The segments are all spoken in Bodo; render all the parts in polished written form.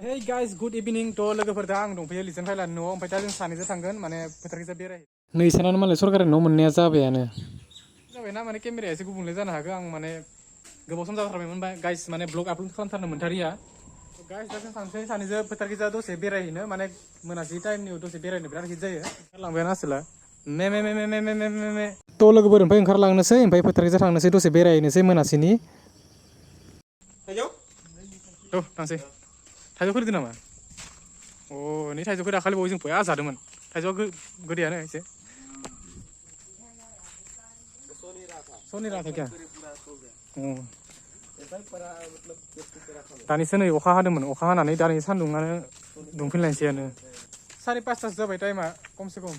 Hey guys, good evening. To लोगोफोर दा आं दंफैयो लिजन फायलानि न'आव ओमफ्राय दा जों सानैजों थांगोन माने फोथारखैजा बेराय नै सानावनो मालाय सरकारि न' मोननाया जाबायानो जाबायना माने केमेराया एसे गुबुंले जानो हागौ आं माने गोबाव सम जाथारबायमोन गाइस माने ब्लग आपल'ड खालामथारनो मोनथारिया गाइस दा जों थांसै सानैजों फोथारखैजा दसे बेरायहैनो माने मोनासि टाइमनि दसे बेरायनो बिराद हिट जायो ओंखारलांबायानो आसोला मे मे मे मे मे मे मे मे मे थ' लोगोफोर ओमफ्राय ओंखारलांनोसै ओमफ्राय फोथारखैजा थांनोसै दसे बेरायहैनोसै मोनासिनि थ' थांसै थाइजौफोर होदो नामा अ नै थाइजौखौ दाखालि बावै जों बया जादोंमोन थाइजौआ गोदैयानो एसे सनी रहा था क्या दानिसो नै अखा हादोंमोन अखा हानानै दा नै सान्दुङानो दुंफिनलायनोसैयानो 5:30 जाबाय टाइमा खमसे खम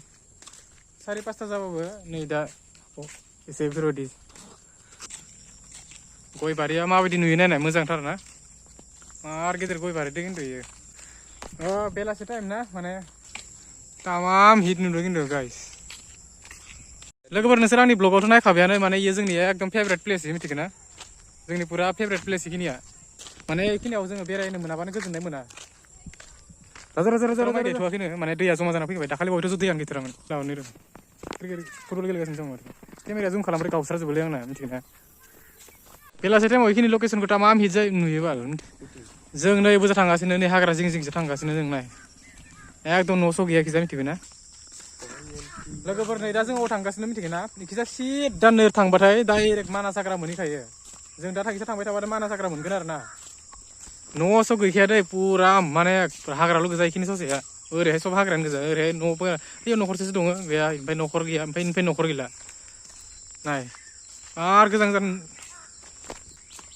5:30 जाबाबो नै दा एसे बेफोरबायदि गय बारिया माबायदि नुयो नायनाय मोजांथार ना मार गेदेर गय बारि खिन्थु इयो बेलासि टाइम ना माने तामाम हिट नुदों खिन्थु गाइस लोगोफोर नोंसोर आंनि ब्लगावथ' नायखाबायानो माने इयो जोंनि एकदम फेभरेट प्लेस मिथिगो ना जोंनि पुरा फेभरेट प्लेस इखिनिया माने इखिनियाव जोङो बेरायनो मोनाबानो गोजोननाय मोना राजा माइ गायथ'वाखैनो माने दैया जमा जाना फैबाय दाखालि बावैथ' दैयानो गैथारामोन लावनो क्रिकेट फुटबल गेलेगासिनो दं आरो केमेराया जुम खालामबाय गावस्राजोबोलै आंना मिथिगोना बेलासि टाइमाव इखिनि लकेसनखौ तामाम हिट जायो नुयो बाल जों नै बोजा थांगासिनो नै हाग्रा जिं जिंसो थांगासिनो जों नाय एकदम न'स' गैया खिजा मिथिबाय ना लोगोफोर नै दा जों अबाव थांगासिनो मिथिगो ना इखिजा सिदानो थांबाथाय डाइरेक्ट मानास हाग्रा मोनहैखायो जों दा थांखिजा थांबाय थाबाथाय मानास हाग्रा मोनगोन आरो ना न'स' गैखाया दै पुरा माने हाग्राल' गोजा इखिनि ससेया ओरैहाय सब हाग्रायानो गोजा ओरैहाय न'बो बैयाव न'खरसेसो दङ गैया ओमफ्राय न'खर गैया ओमफ्राय न'खर गैला नाय आरो गोजान गोजान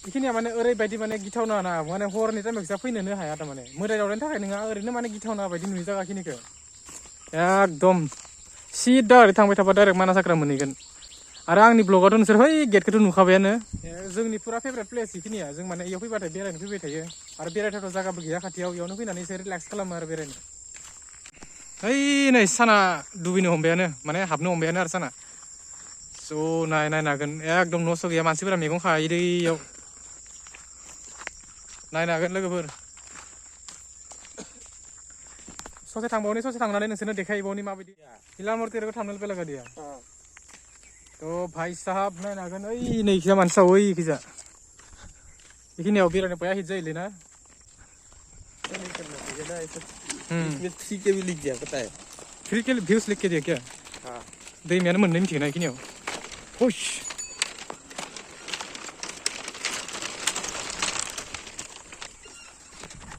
इखिनिया माने ओरैबायदि माने गिथावना ना माने हरनि टाइमाव खिजा फैनोनो हाया थारमाने मोदाय दावदायनि थाखाय नङा ओरैनो माने गिथावना बायदि नुयो जायगाखिनिखौ एकदम सिदा ओरै थांबाय थाबा डाइरेक्ट मानास हाग्रा मोनहैगोन आरो आंनि ब्लगावथ' नोंसोर है गेटखौथ' नुखाबायानो जोंनि पुरा फेभरेट प्लेस इखिनिया जों माने इयाव फैबाथाय बेरायनो फैबाय थायो आरो बेरायथावथाव जायगाबो गैया खाथियाव इयावनो फैनानै एसे रिलेक्स खालामो आरो बेरायनो ओइ नै साना दुगैनो हमबायानो माने हाबनो हमबायानो आरो साना स' नायनो हागोन एकदम न'स' गैया मानसिफोरा मैगं खायो दै इयाव नायनो हागोन लोगोफोर ससे थांबावनि ससे थांनानै नोंसोरनो देखायबावनि माबायदि हिला मर्तिखौ थांनो बेलेगा दिया थ' भाई साहाब नायनो हागोन ओइ नै खिजा मानसि सावो ओइखिजा इखिनियाव बेरायनो बया हिट जायोलै ना इसमें 3 के भी लिख दिया पता है 3 के व्यूज लिख के दिया क्या हाँ दैमायानो मोननै मिथिगोना इखिनियाव हुश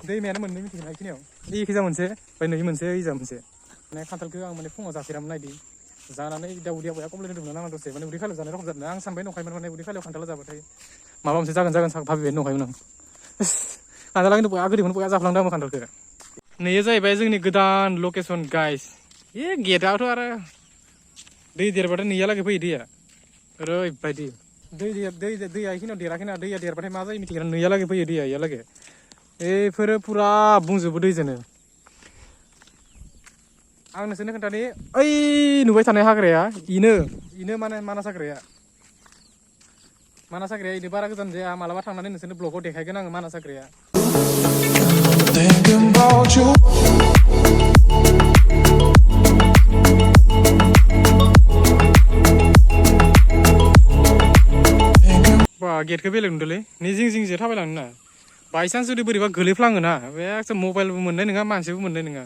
दैमायानो मोननै मिथिगोना इखिनियाव इखिजा मोनसे ओमफ्राय नै मोनसे ओइजा मोनसे माने खान्थालखौ आं माने फुङाव जाफेरामोन नायदि जानानै दा उदैया बया कमप्लेन होदोंमोन आं दसे माने उदै खालियाव जानाय रखम जादों आं सानबाय नंखायोमोन माने उदै खालियाव खान्थाल जाबाथाय माबा मोनसे जागोन भाबिबाय नंखायोमोन आं खान्थाला खिन्थु बया गोदैमोन बया जाफ्लांदों आं खान्थालखौ नैयो जाहैबाय जोंनि गोदान लकेसन गाइस ए गेटआथ' आरो दै देरबाथाय नैयालागै फैयो दैया ओरैबायदि दैया इखिनियाव देराखैना दैया देरबाथाय मा जायो मिथिगोना नैयालागै फैयो दैया इयालागै बेफोरो पुरा बुंजोबो दैजोंनो आं नोंसोरनो खोन्थानि ओइ नुबाय थानाय हाग्राया इनो माने मानास हाग्राया इनो बारा गोजान जाया मालाबा थांनानै नोंसोरनो ब्लगाव देखायगोन आङो मानास हाग्राया बा गेटखौ बेलेग नुदोंलै नै जिं जिंजों थाबायलाङो ना बायसान्स जुदि बोरैबा गोलैफ्लाङोना बे मबाइलबो मोननाय नङा मानसिबो मोननाय नङा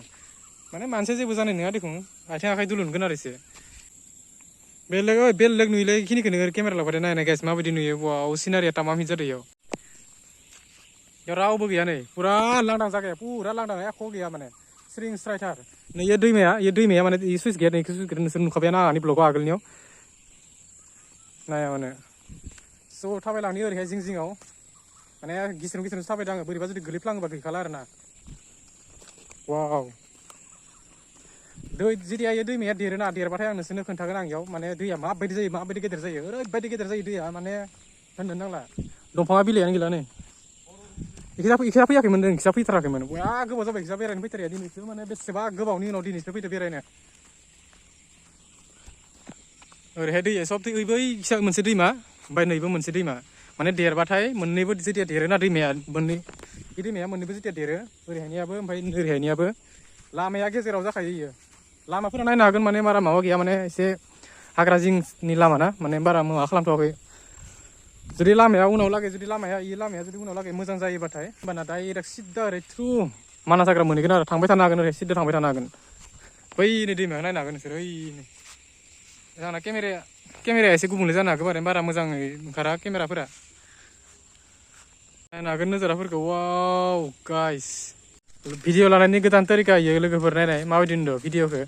माने मानसिया जेबो जानाय नङा देखुन आथिं आखाइ दुलुनगोन आरो एसे बेलेग नुयोलै इखिनिखौ नोङो केमेरा लाबाथाय नायनाय गाइस माबायदि नुयो वाव सिनारिया तामाम हिट जादों इयाव रावबो गैया नै पुरा लांदां जायगाया पुरा लांदां एख' गैया माने स्रिं स्रायथार नै इयो दैमाया माने सुइस गेट नोंसोर नुखाबायानो आंनि ब्लगाव आगोलनियाव नाया माने स' थाबायलांनि ओरैहाय जिं जिङाव माने गिस्रम गिस्रमसो थाबायदों आङो बोरैबा जुदि गोलैफ्लाङोबा गैखाला आरो ना वाव जेदिया दैमाया देरोना देरबाथाय आं नोंसोरनो खोन्थागोन आं इयाव माने दैया माबायदि जायो माबायदि गेदेर जायो ओरैबायदि गेदेर जायो दैया माने होननो नांला दंफाङा बिलाइयानो गैला नै इखिजा फैयाखैमोन जों इखिजा फैथाराखैमोन बया गोबाव जाबाय इखिजा बेरायनो फैथारिया दिनैसो माने बेसेबा गोबावनि उनाव दिनैसो फैदो बेरायनो ओरैहाय दैया सब बै मोनसे दैमा ओमफ्राय नैबो मोनसे दैमा माने देरबाथाय मोननैबो जेतिया देरोना दैमाया मोननै बे दैमाया मोननैबो जेतिया देरो ओरैहायनियाबो ओमफ्राय ओरैहायनियाबो लामाया गेजेराव जाखायो इयो लामाफोरा नायनो हागोन माने बारा माबा गैया माने एसे हाग्रा जिंनि लामा ना माने बारा माबा खालामथ'वाखै जुदि लामाया उनाव लागै जुदि लामाया जुदि उनाव लागै मोजां जायोबाथाय होमबाना डाइरेक्ट सिद्दा ओरै थ्रु मानास हाग्रा मोनहैगोन आरो थांबाय थानो हागोन ओरै सिद्दा थांबाय थानो हागोन बैनो दैमायाव नायनो हागोन नोंसोर ओइनो जोंना केमेराया एसे गुबुंले जानो हागौ आरो बारा मोजाङै ओंखारा केमेराफोरा नायनो हागोन नोजोराफोरखौ वाव गाइस भिडिअ लानायनि गोदान तरिका इयो लोगोफोर नायनाय माबायदि नुदों भिडिअखौ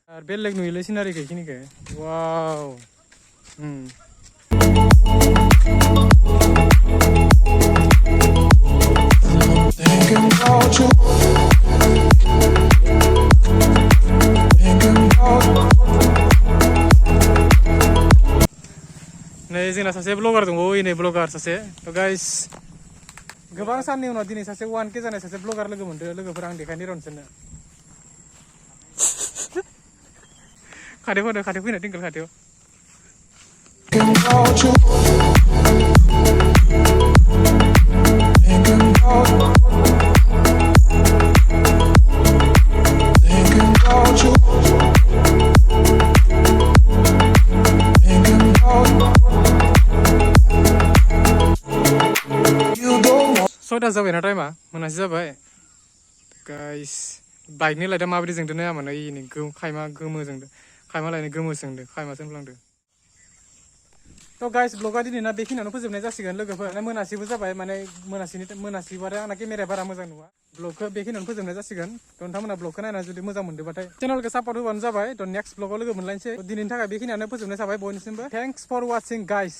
आरो बेलेग नुयोलै सिनारिखौ इखिनिखौ वाव नै जोंना सासे ब्लगार दंबावो नै ब्लगार सासे गाइस गोबां साननि उनाव दिनै सासे 1K जानाय सासे ब्लगार लोगो मोनदों लोगोफोर आं देखायनो र' नोंसोरनो खाथियाव फैना टिंकल खाथियाव सयथा जाबायना टाइमा मोनासि जाबाय गाइस बाइकनि लाइटआ माबायदि जोंदों नाया माने इनि खायमा गोमो जोंदों खायमा लायनो गोमो जोंदों खायमासो होनफ्लांदों थ' गाइस ब्लगा दिनैना बेखिनियावनो फोजोबनाय जासिगोन लोगोफोर मोनासिबो जाबाय माने मोनासिबाथाय आंना केमेराया बारा मोजां नुवा ब्लगखौ बेखिनियावनो फोजोबनाय जासिगोन थ' नोंथांमोना ब्लगखौ नायनानै जुदि मोजां मोनदोंबाथाय चेनेलखौ सापर्ट होबानो जाबाय थ' नेक्स्ट ब्लगाव लोगो मोनलायनोसै दिनैनि थाखाय बेखिनियावनो फोजोबनाय जाबाय बयनिसिमबो थेंक्स फर वाचिं गाइस